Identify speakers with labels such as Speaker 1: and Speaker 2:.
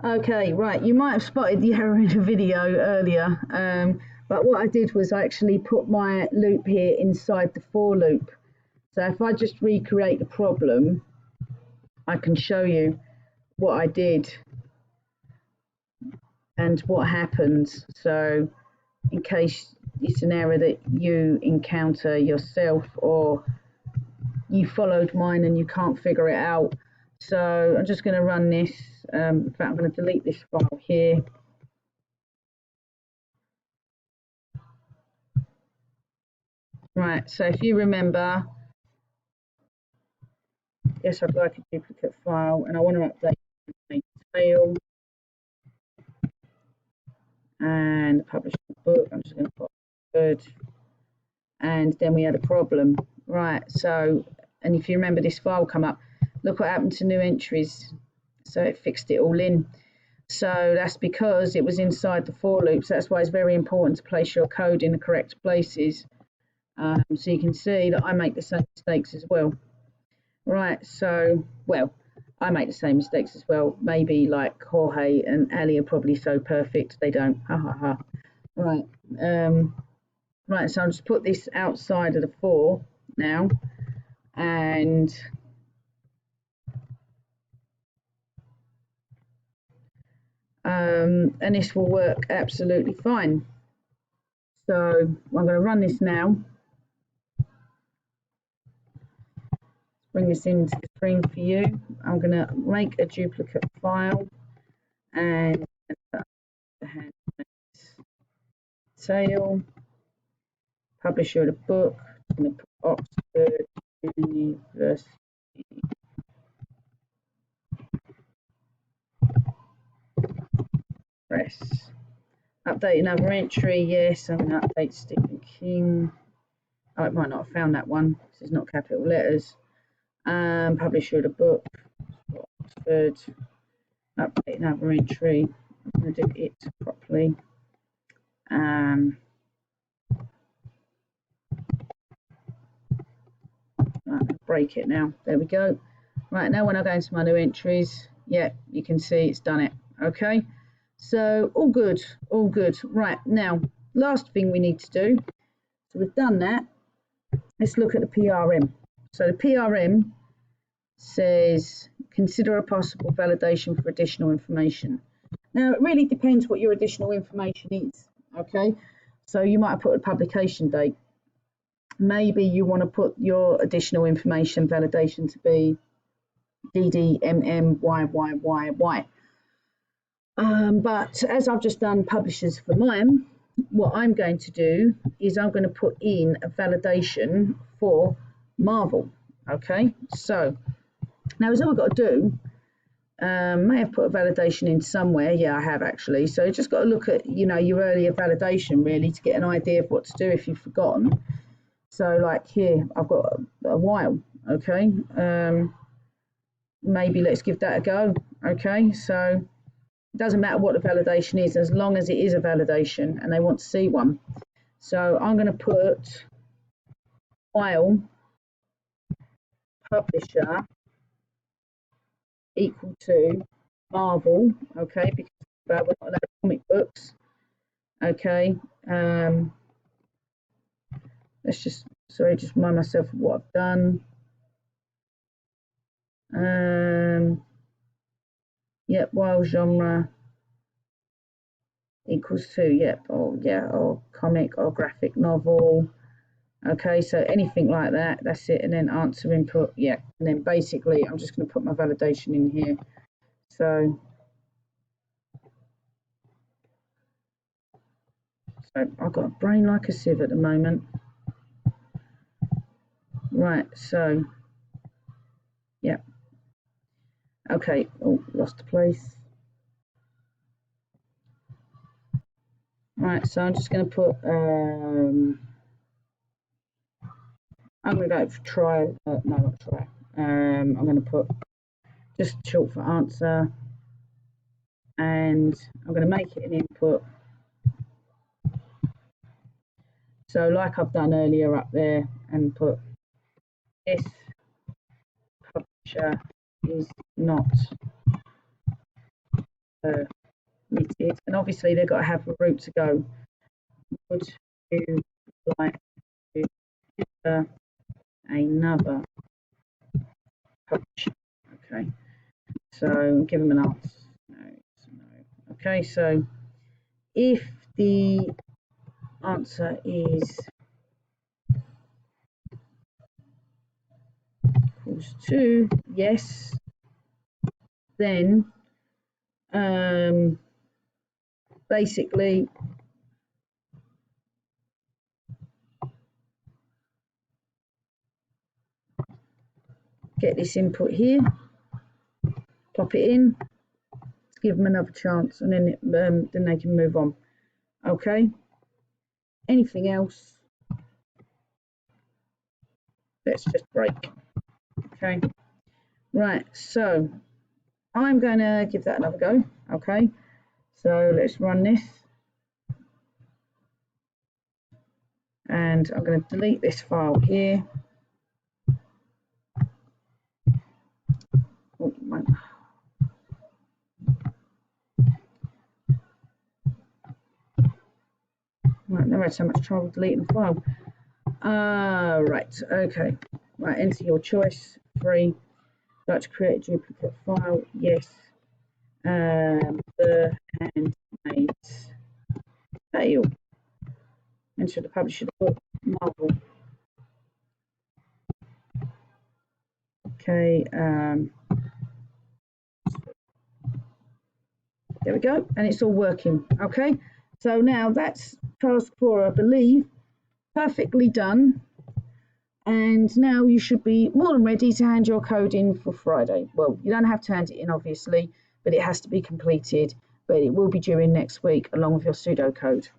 Speaker 1: Okay, right. You might have spotted the error in the video earlier, but what I did was I actually put my loop here inside the for loop. So if I just recreate the problem, I can show you what I did and what happens. So in case it's an error that you encounter yourself or you followed mine and you can't figure it out. So I'm just going to run this. In fact, I'm going to delete this file here. Right, so if you remember, yes, I'd like a duplicate file and I want to update my tail and publish the book. I'm just going to put good. And then we had a problem. Right, so, and if you remember this file come up, look what happened to new entries. So it fixed it all in. So that's because it was inside the for loops. That's why it's very important to place your code in the correct places. So you can see that I make the same mistakes as well. Right, so, well, I make the same mistakes as well. Maybe like Jorge and Ali are probably so perfect, they don't. Ha ha ha. Right, right, so I'll just put this outside of the for now. And this will work absolutely fine. So I'm going to run this now. Bring this into the screen for you. I'm going to make a duplicate file and tail, publisher of the book. I'm going to put Oxford University. Press. Update another entry. Yes, I'm going to update Stephen King. Oh, it might not have found that one because it's not capital letters. Publisher of the book. Oxford. Update another entry. I'm going to do it properly. Right, break it now. There we go. Right, now when I go into my new entries, yeah, you can see it's done it. Okay, so all good, all good. Right, now, last thing we need to do, so we've done that. Let's look at the PRM. So the PRM says, consider a possible validation for additional information. Now, it really depends what your additional information is, okay? So you might have put a publication date. Maybe you want to put your additional information validation to be DDMMYYYY. But as I've just done publishers for mine, what I'm going to do is I'm going to put in a validation for Marvel. Okay, so now is all I've got to do. May have put a validation in somewhere. Yeah, I have actually. So just got to look at, you know, your earlier validation really to get an idea of what to do if you've forgotten. So like here, I've got a while. Okay, maybe let's give that a go. Okay, so it doesn't matter what the validation is as long as it is a validation and they want to see one. So I'm going to put while publisher equal to Marvel, okay, because we're not allowed comic books. Okay, let's just remind myself of what I've done. Yep, while genre equals to, yep, or comic or graphic novel. Okay, so anything like that, that's it. And then answer input, yeah. And then basically, I'm just going to put my validation in here. So I've got a brain like a sieve at the moment. Right, so, yeah. Okay, oh, lost the place. Right, so I'm just going to put, I'm going to go for try, no, not try. I'm going to put just short for answer, and I'm going to make it an input. So like I've done earlier up there, and put this publisher is not submitted, and obviously they've got to have a route to go. Would you like to enter another publisher? Okay, so give them an answer. No. Okay, so if the answer is equals to yes, then basically get this input here, pop it in, give them another chance, and then then they can move on. Okay, anything else? Let's just break. Okay, right, so I'm going to give that another go. Okay, so let's run this, and I'm going to delete this file here. Oh, right, never had so much trouble deleting the file. Right, okay. Right, enter your choice. 3. Like to create a duplicate file? Yes. The Handmaid's Tale. Enter the publisher of the book, Marvel. Okay. There we go, and it's all working. Okay. So now that's task 4, I believe, perfectly done. And now you should be more than ready to hand your code in for Friday. Well, you don't have to hand it in, obviously, but it has to be completed. But it will be due in next week along with your pseudocode.